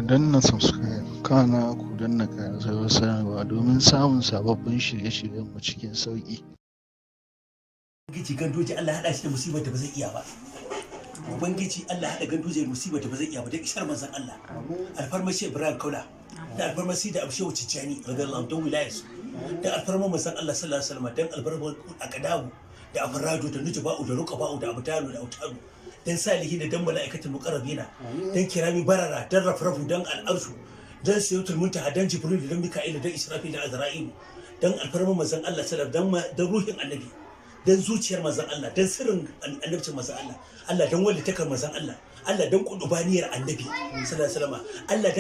ku danna subscribe kana ku danna ƙararrawar sanarwa domin samun sababbin shirye-shiryenmu cikin sauƙi. Ubangiji Ganduje Allah haɗa shi da musibar da ba zai iya ba. Ubangiji Allah haɗa Ganduje da musibar da ba zai iya ba da isar manzon Allah. Alfarmashi Ibrahim Kaula da alfarmashi da Abshewu Tijjani radiyallahu anhu wilayas da alfarma manzon Allah sallallahu alaihi wasallam dan alfarma Akadabu da Afarrado da Nujba'u da Ruqaba'u da Abdalu da Autadu dan salihi da dan mala'ikatul muqarrabina dan kirami barara dan rafrafu dan al'arshu dan sayyidul muntaha dan jibril dan mika'il dan israfil da azra'il dan alfarma manzon Allah sallallahu alaihi wasallam dan ruhin annabi dan zuciyar manzon Allah dan sirrin annabcin manzon Allah Allah dan walitakar manzon Allah Allah dan kudubaniyar annabi sallallahu alaihi wasallam Allah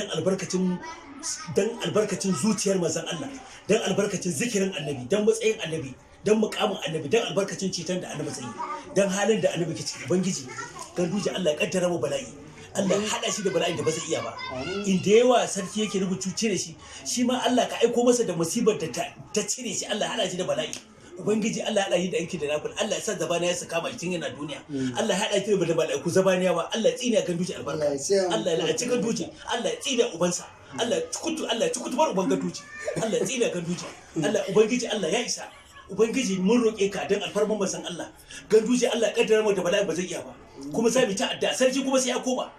dan albarkacin zuciyar manzon Allah dan albarkacin zikirin annabi dan matsayin annabi dan mukamin annabi dan albarkacin ceton da annabi tsayi dan halin da annabi ke ciki ubangiji Ganduje Allah ya kaddara mu bala'i Allah ya hada shi da bala'in da ba zai iya ba inda yawa sarki yake rubutu cire shi ma Allah ka aiko masa da musibar da ta cire shi Allah ya hada shi da bala'i ubangiji Allah ya hada shi da yanki da nafil Allah ya sa zabana ya saka mai tun yana duniya Allah ya hada shi da bala'iku zabaniya ba Allah ya tsina Ganduje albarka Allah ya ci Ganduje Allah ya tsina ubansa Allah ya ci kutubar uban Ganduje Allah ya tsina Ganduje Allah ubangiji Allah ya isa ubangiji mun roƙe ka dan alfarman manzon Allah Ganduje Allah ya kaddara mu da bala'i ba zai iya ba kuma sai mu ta adda sarki kuma sai ya koma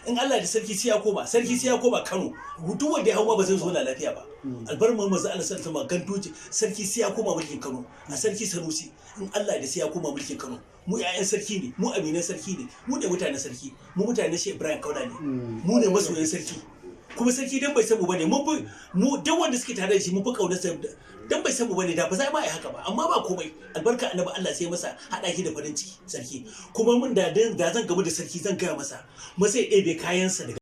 in Allah da sarki sai ya koma Kano duk wanda ya hawa ba zai zo na lafiya ba alfarman manzon Allah sallallahu alaihi wasallam Ganduje sarki sai ya koma mulkin Kano a sarki Sanusi in Allah da sai ya koma mulkin Kano mu ƴaƴan sarki ne mu aminan sarki ne mu ne mutanen sarki mu mutanen Sheikh Ibrahim Kaula ne mu ne masoyan sarki kuma sarki dan bai san mu bane mu duk wanda suke tare da shi mun fi kaunar sa dan bai san mu bane da ba za ma yi haka ba amma ba komai albarka annabi Allah sai masa hada ki da farin ciki sarki kuma mun da zan gamu da sarki zan gaya masa sai ɗebe kayansa daga